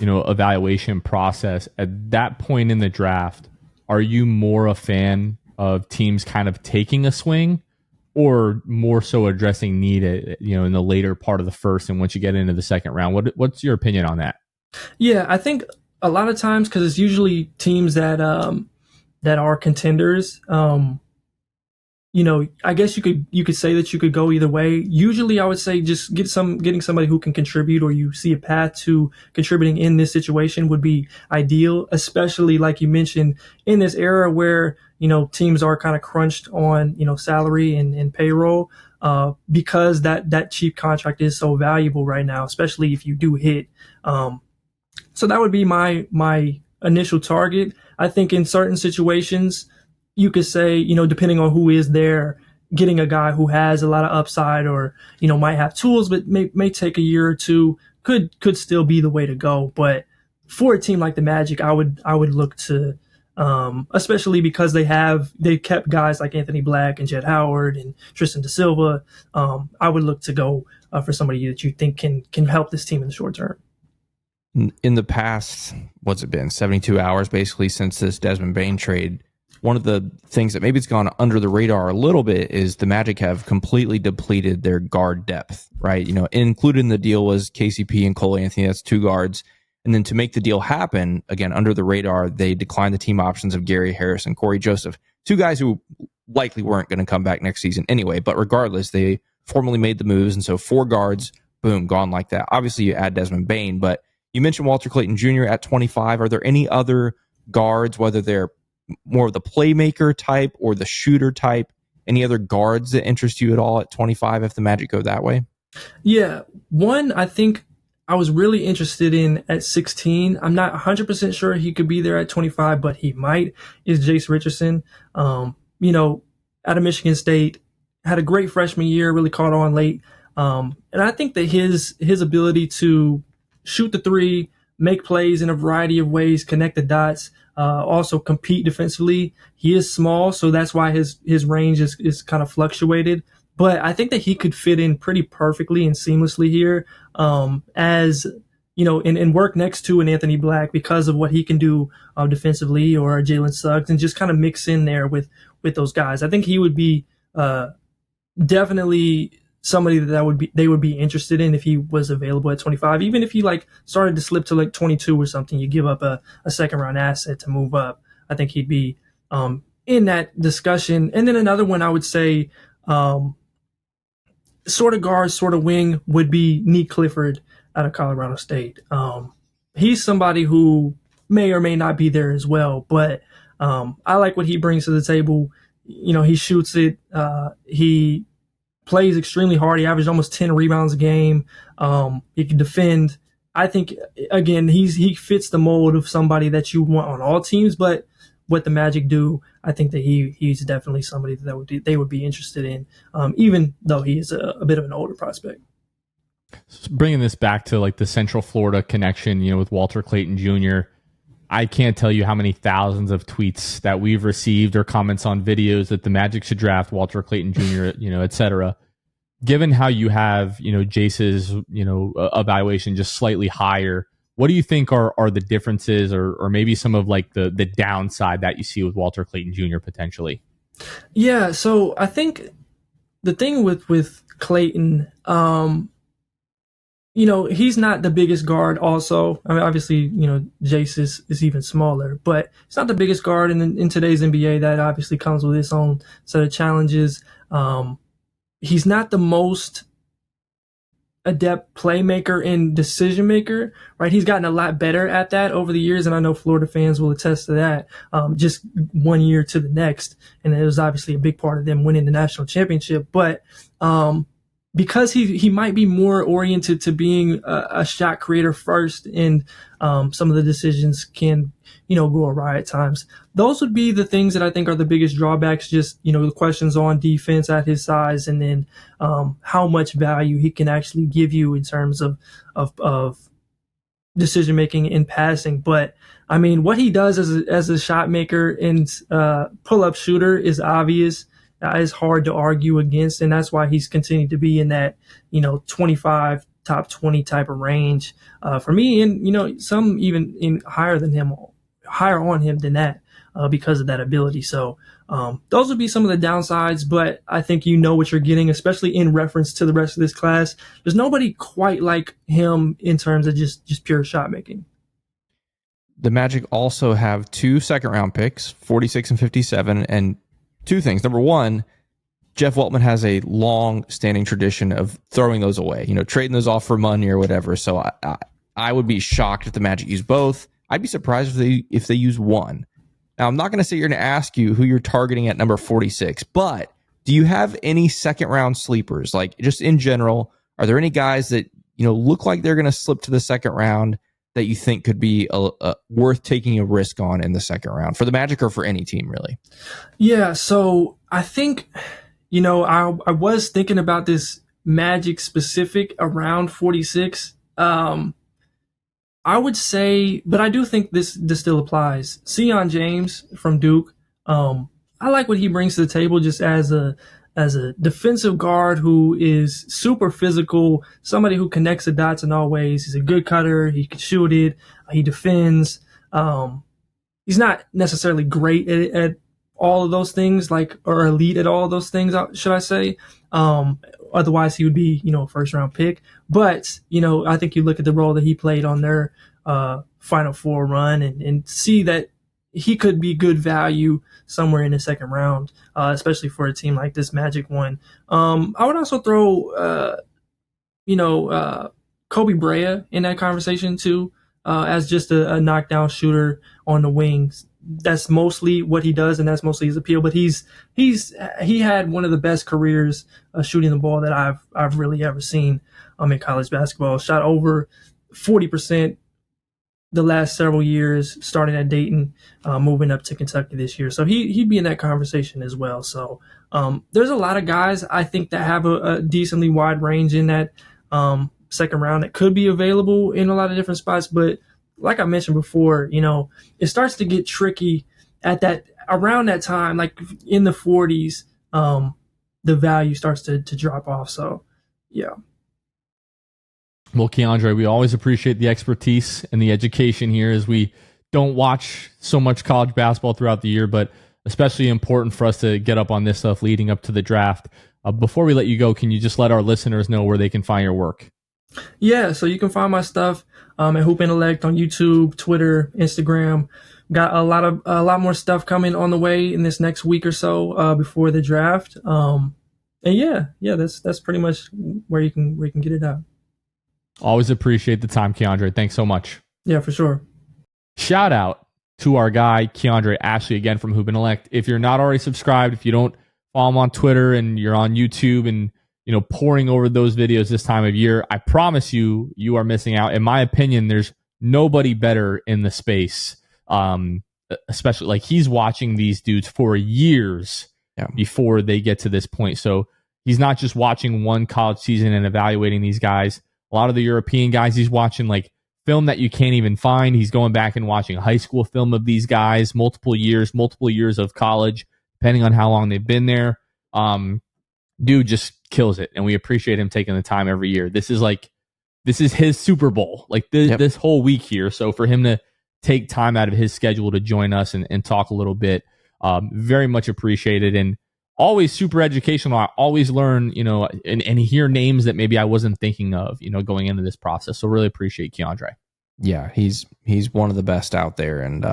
evaluation process at that point in the draft, are you more a fan of teams kind of taking a swing or more so addressing need, in the later part of the first and once you get into the second round? What's your opinion on that? Yeah, I think a lot of times, because it's usually teams that are contenders, I guess you could say that you could go either way. Usually I would say just getting somebody who can contribute, or you see a path to contributing in this situation would be ideal, especially like you mentioned in this era where, teams are kind of crunched on, salary and payroll, because that cheap contract is so valuable right now, especially if you do hit. So that would be my initial target. I think in certain situations, you could say, depending on who is there, getting a guy who has a lot of upside or, might have tools, but may take a year or two could still be the way to go. But for a team like the Magic, I would look to, especially because they kept guys like Anthony Black and Jett Howard and Tristan da Silva. I would look to go for somebody that you think can help this team in the short term. In the past, what's it been, 72 hours basically since this Desmond Bane trade, one of the things that maybe it's gone under the radar a little bit is the Magic have completely depleted their guard depth, right? Included in the deal was KCP and Cole Anthony. That's 2 guards. And then to make the deal happen, again, under the radar, they declined the team options of Gary Harris and Corey Joseph, 2 guys who likely weren't going to come back next season anyway. But regardless, they formally made the moves. And so 4 guards, boom, gone like that. Obviously, you add Desmond Bane, but you mentioned Walter Clayton Jr. at 25. Are there any other guards, whether they're more of the playmaker type or the shooter type, any other guards that interest you at all at 25 if the Magic go that way? Yeah, one I think I was really interested in at 16. I'm not 100% sure he could be there at 25, but he might, is Jace Richardson. Out of Michigan State, had a great freshman year, really caught on late. And I think that his ability to shoot the three, make plays in a variety of ways, connect the dots, also compete defensively. He is small, so that's why his range is kind of fluctuated. But I think that he could fit in pretty perfectly and seamlessly here, as and work next to an Anthony Black because of what he can do defensively, or Jalen Suggs, and just kind of mix in there with those guys. I think he would be definitely somebody they would be interested in if he was available at 25. Even if he started to slip to 22 or something, you give up a second round asset to move up. I think he'd be in that discussion. And then another one I would say, sort of guard, sort of wing, would be Nick Clifford out of Colorado State. He's somebody who may or may not be there as well, but I like what he brings to the table. He shoots it. He plays extremely hard. He averaged almost 10 rebounds a game. He can defend. I think, again, he fits the mold of somebody that you want on all teams, but what the Magic do, I think that he's definitely somebody that they would be interested in, even though he is a bit of an older prospect. Bringing this back to like the Central Florida connection, with Walter Clayton Jr., I can't tell you how many thousands of tweets that we've received or comments on videos that the Magic should draft Walter Clayton Jr., et cetera. Given how you have, Jace's, evaluation just slightly higher, what do you think are the differences or maybe some of like the downside that you see with Walter Clayton Jr. potentially? Yeah, so I think the thing with Clayton, he's not the biggest guard also. I mean, obviously, Jace is even smaller, but he's not the biggest guard in today's NBA. That obviously comes with its own set of challenges. He's not the most adept playmaker and decision maker, right? He's gotten a lot better at that over the years, and I know Florida fans will attest to that. Just 1 year to the next, and it was obviously a big part of them winning the national championship. But because he might be more oriented to being a shot creator first, and some of the decisions can go awry at times. Those would be the things that I think are the biggest drawbacks. Just the questions on defense at his size, and then how much value he can actually give you in terms of decision making and passing. But I mean, what he does as a shot maker and pull up shooter is obvious. Is hard to argue against, and that's why he's continued to be in that 25 top 20 type of range for me, and some even in higher on him than that because of that ability. So those would be some of the downsides, but I think what you're getting, especially in reference to the rest of this class. There's nobody quite like him in terms of just pure shot making. The Magic also have 2 second-round picks, 46 and 57, and 2 things. Number one, Jeff Weltman has a long-standing tradition of throwing those away, trading those off for money or whatever. So I would be shocked if the Magic use both. I'd be surprised if they use one. Now, I'm not going to say you're going to ask you who you're targeting at number 46, but do you have any second-round sleepers? Like, just in general, are there any guys that look like they're going to slip to the second round that you think could be worth taking a risk on in the second round for the Magic or for any team, really? Yeah, so I think, I was thinking about this Magic specific around 46. I would say, but I do think this still applies. Sion James from Duke. I like what he brings to the table just as a defensive guard who is super physical, somebody who connects the dots in all ways. He's a good cutter. He can shoot it. He defends. He's not necessarily great at all of those things, or elite at all of those things, should I say. Otherwise, he would be, a first-round pick. But, I think you look at the role that he played on their Final Four run and see that he could be good value somewhere in the second round, especially for a team like this Magic one. I would also throw, Kobe Brea in that conversation too, as just a knockdown shooter on the wings. That's mostly what he does, and that's mostly his appeal. But he had one of the best careers shooting the ball that I've really ever seen in college basketball. Shot over 40% the last several years, starting at Dayton, moving up to Kentucky this year. So he'd be in that conversation as well. So there's a lot of guys I think that have a decently wide range in that second round that could be available in a lot of different spots. But like I mentioned before, it starts to get tricky around that time, like in the 40s, the value starts to drop off. So, yeah. Well, Keandre, we always appreciate the expertise and the education here, as we don't watch so much college basketball throughout the year, but especially important for us to get up on this stuff leading up to the draft. Before we let you go, can you just let our listeners know where they can find your work? Yeah, so you can find my stuff at Hoop Intellect on YouTube, Twitter, Instagram. Got a lot more stuff coming on the way in this next week or so before the draft. And yeah, that's pretty much where you can get it out. Always appreciate the time, Keandre. Thanks so much. Yeah, for sure. Shout out to our guy, Keandre Ashley, again from Hoop Intellect. If you're not already subscribed, if you don't follow him on Twitter and you're on YouTube and poring over those videos this time of year. I promise you, you are missing out. In my opinion, there's nobody better in the space. Especially like he's watching these dudes for years before they get to this point. So he's not just watching one college season and evaluating these guys. A lot of the European guys, he's watching like film that you can't even find. He's going back and watching high school film of these guys, multiple years of college, depending on how long they've been there. Dude just kills it, and we appreciate him taking the time every year. This is his Super Bowl, like this whole week here. So for him to take time out of his schedule to join us and talk a little bit, very much appreciated, and always super educational. I always learn, and hear names that maybe I wasn't thinking of, going into this process. So really appreciate Keandre. Yeah, he's one of the best out there, and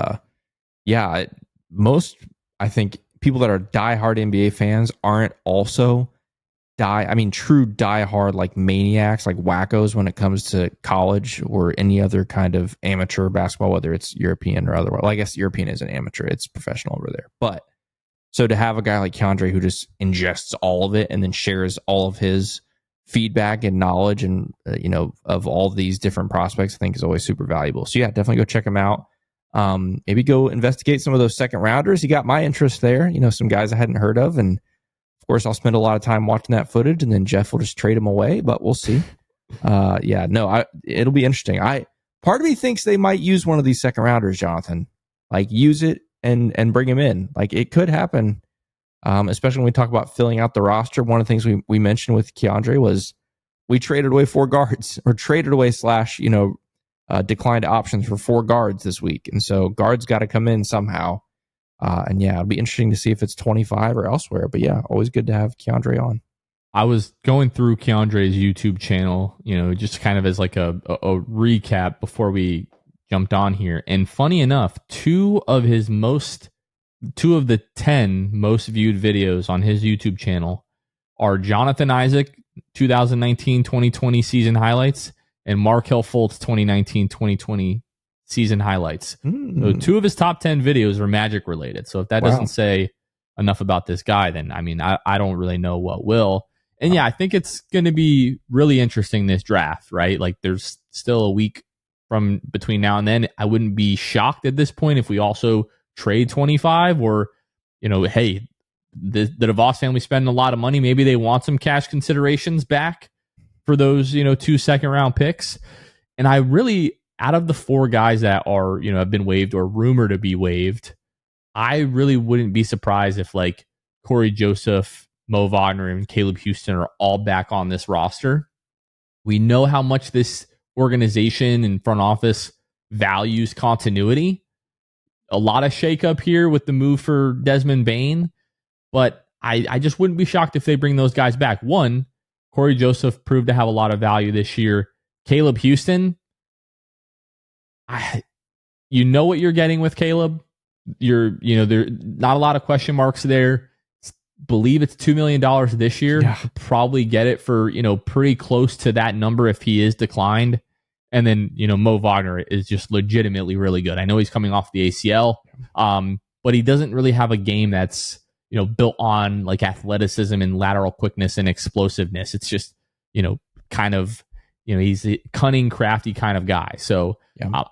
most, I think, people that are diehard NBA fans aren't also true diehard like maniacs, like wackos when it comes to college or any other kind of amateur basketball, whether it's European or otherwise. Well, I guess European isn't amateur, it's professional over there. But so to have a guy like Keandre who just ingests all of it and then shares all of his feedback and knowledge and of all these different prospects, I think is always super valuable. So yeah, definitely go check him out. Maybe go investigate some of those second rounders. He got my interest there, some guys I hadn't heard of, and of course I'll spend a lot of time watching that footage, and then Jeff will just trade him away, but we'll see. It'll be interesting. Part of me thinks they might use one of these second rounders, Jonathan, like use it and bring him in. Like it could happen. Especially when we talk about filling out the roster. One of the things we mentioned with Keandre was we traded away 4 guards, or traded away / declined options for 4 guards this week. And so guards got to come in somehow. It'll be interesting to see if it's 25 or elsewhere. But yeah, always good to have Keandre on. I was going through Keandre's YouTube channel, just kind of as like a recap before we jumped on here. And funny enough, 2 of the 10 most viewed videos on his YouTube channel are Jonathan Isaac 2019-2020 season highlights and Markelle Fultz 2019-2020 season highlights. So 2 of his top 10 videos are Magic related. So if that doesn't say enough about this guy, then I don't really know what will. And I think it's going to be really interesting, this draft, right? Like there's still a week from between now and then. I wouldn't be shocked at this point if we also trade 25, or hey, the DeVos family spending a lot of money, maybe they want some cash considerations back for those 2 second round picks. And I really, out of the 4 guys that are have been waived or rumored to be waived, I really wouldn't be surprised if like Corey Joseph, Mo Wagner, and Caleb Houston are all back on this roster. We know how much this organization and front office values continuity. A lot of shakeup here with the move for Desmond Bane, but I just wouldn't be shocked if they bring those guys back. One, Corey Joseph proved to have a lot of value this year. Caleb Houston, you know what you're getting with Caleb. There not a lot of question marks there. Believe it's $2 million this year. Yeah. Probably get it for pretty close to that number if he is declined. And then, Mo Wagner is just legitimately really good. I know he's coming off the ACL, but he doesn't really have a game that's, built on like athleticism and lateral quickness and explosiveness. It's just, kind of, he's a cunning, crafty kind of guy. So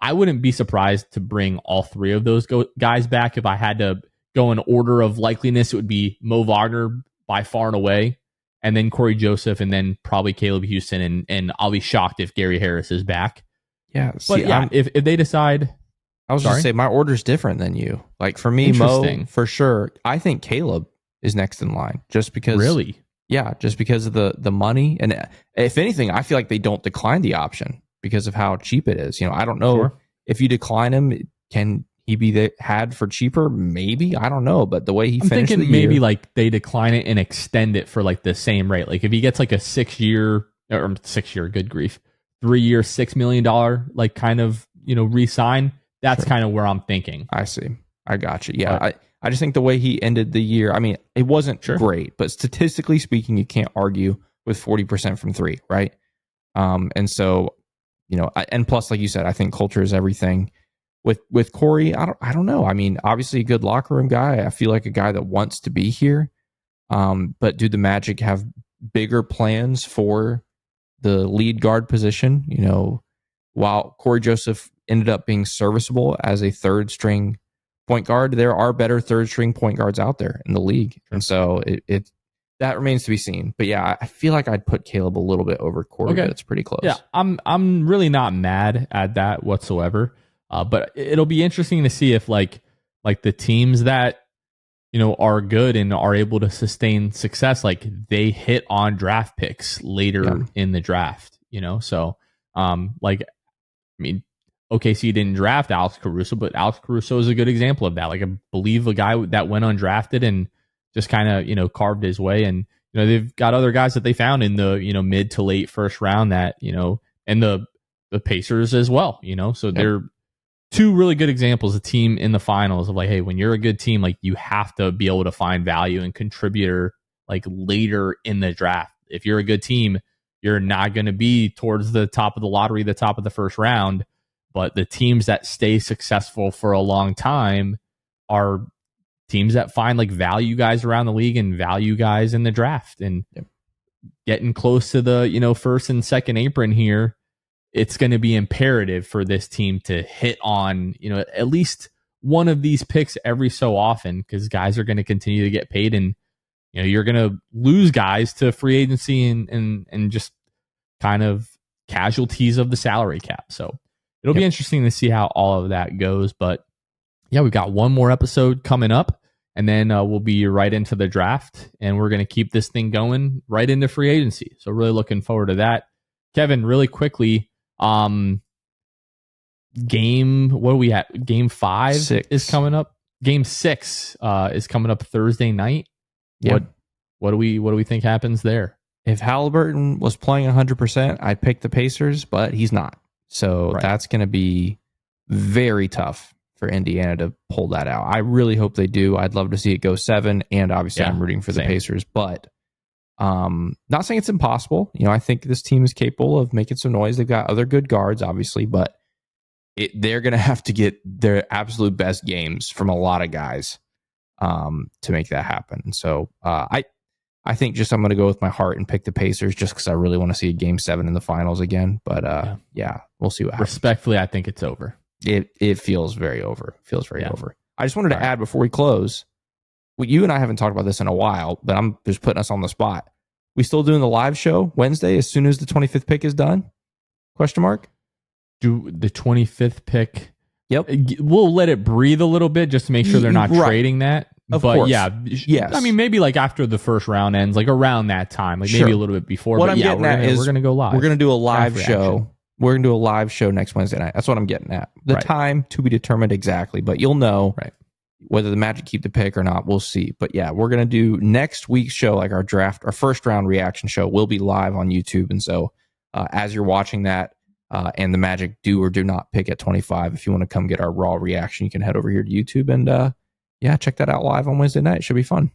I wouldn't be surprised to bring all 3 of those guys back. If I had to go in order of likeliness, it would be Mo Wagner by far and away, and then Corey Joseph, and then probably Caleb Houston, and I'll be shocked if Gary Harris is back. Yeah, see, but if they decide, I was just say my order's different than you. Like for me, Mo for sure. I think Caleb is next in line, just because. Really? Yeah, just because of the money, and if anything, I feel like they don't decline the option because of how cheap it is. I don't know if you decline him, can he be had for cheaper? Maybe, I don't know. But the way I'm finished thinking maybe like they decline it and extend it for like the same rate. Like if he gets like a 6-year, good grief, 3-year, $6 million, like kind of, re-sign. That's kind of where I'm thinking. I see. I got you. Yeah. I just think the way he ended the year, it wasn't great, but statistically speaking, you can't argue with 40% from 3, right? And so, and plus, like you said, I think culture is everything. With Corey, I don't know. Obviously a good locker room guy. I feel like a guy that wants to be here. But do the Magic have bigger plans for the lead guard position. You know, while Corey Joseph ended up being serviceable as a third string point guard, there are better third string point guards out there in the league. And so it that remains to be seen. But yeah, I feel like I'd put Caleb a little bit over Corey. Okay. But it's pretty close. Yeah, I'm really not mad at that whatsoever. But it'll be interesting to see if like the teams that, you know, are good and are able to sustain success, like they hit on draft picks later in the draft, you know? So, like, I mean, OKC didn't draft Alex Caruso, but Alex Caruso is a good example of that. Like, I believe a guy that went undrafted and just kind of, you know, carved his way. And, you know, they've got other guys that they found in the, you know, mid to late first round that, you know, and the Pacers as well, you know? So they're two really good examples, a team in the finals of like, hey, when you're a good team, like you have to be able to find value and contributor like later in the draft. If you're a good team, you're not going to be towards the top of the lottery, the top of the first round. But the teams that stay successful for a long time are teams that find like value guys around the league and value guys in the draft and getting close to the, you know, first and second apron here. It's going to be imperative for this team to hit on, you know, at least one of these picks every so often, because guys are going to continue to get paid, and you know you're going to lose guys to free agency and just kind of casualties of the salary cap. So it'll be interesting to see how all of that goes. But yeah, we've got one more episode coming up, and then we'll be right into the draft, and we're going to keep this thing going right into free agency. So really looking forward to that. Kevin, really quickly. Game, what are we at? Game 5 is coming up. Game 6 is coming up Thursday night. Yeah. What do we think happens there? If Halliburton was playing 100%, I'd pick the Pacers, but he's not. So that's going to be very tough for Indiana to pull that out. I really hope they do. I'd love to see it go 7, and obviously I'm rooting for the Pacers, but not saying it's impossible. You know, I think this team is capable of making some noise. They've got other good guards, obviously, but they're going to have to get their absolute best games from a lot of guys to make that happen. So I think just I'm going to go with my heart and pick the Pacers just because I really want to see a Game 7 in the finals again. But we'll see what happens. Respectfully, I think it's over. It feels very over. Feels very over. I just wanted to add before we close. Well, you and I haven't talked about this in a while, but I'm just putting us on the spot. We still doing the live show Wednesday as soon as the 25th pick is done? Question mark? Do the 25th pick? Yep. We'll let it breathe a little bit just to make sure they're not trading that. Of course. Yes. I mean, maybe like after the first round ends, like around that time, like maybe a little bit before. What I'm getting at is we're going to go live. We're going to do a live show. We're going to do a live show next Wednesday night. That's what I'm getting at. The time to be determined exactly, but you'll know whether the Magic keep the pick or not. We'll see. But yeah, we're going to do next week's show, like our first round reaction show will be live on YouTube. And so as you're watching that and the Magic do or do not pick at 25, if you want to come get our raw reaction, you can head over here to YouTube and check that out live on Wednesday night. It should be fun.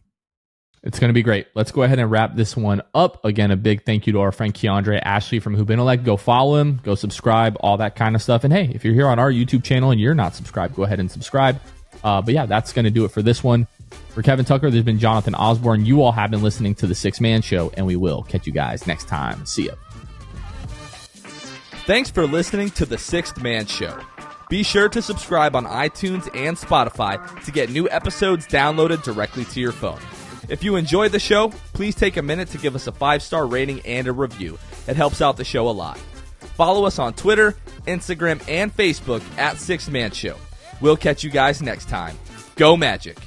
It's going to be great. Let's go ahead and wrap this one up. Again, a big thank you to our friend Keandre Ashley from Hoop Intellect. Go follow him, go subscribe, all that kind of stuff. And hey, if you're here on our YouTube channel and you're not subscribed, go ahead and subscribe. But yeah, that's going to do it for this one. For Kevin Tucker, there's been Jonathan Osborne. You all have been listening to The Sixth Man Show, and we will catch you guys next time. See ya. Thanks for listening to The Sixth Man Show. Be sure to subscribe on iTunes and Spotify to get new episodes downloaded directly to your phone. If you enjoyed the show, please take a minute to give us a 5-star rating and a review. It helps out the show a lot. Follow us on Twitter, Instagram, and Facebook at Sixth Man Show. We'll catch you guys next time. Go Magic!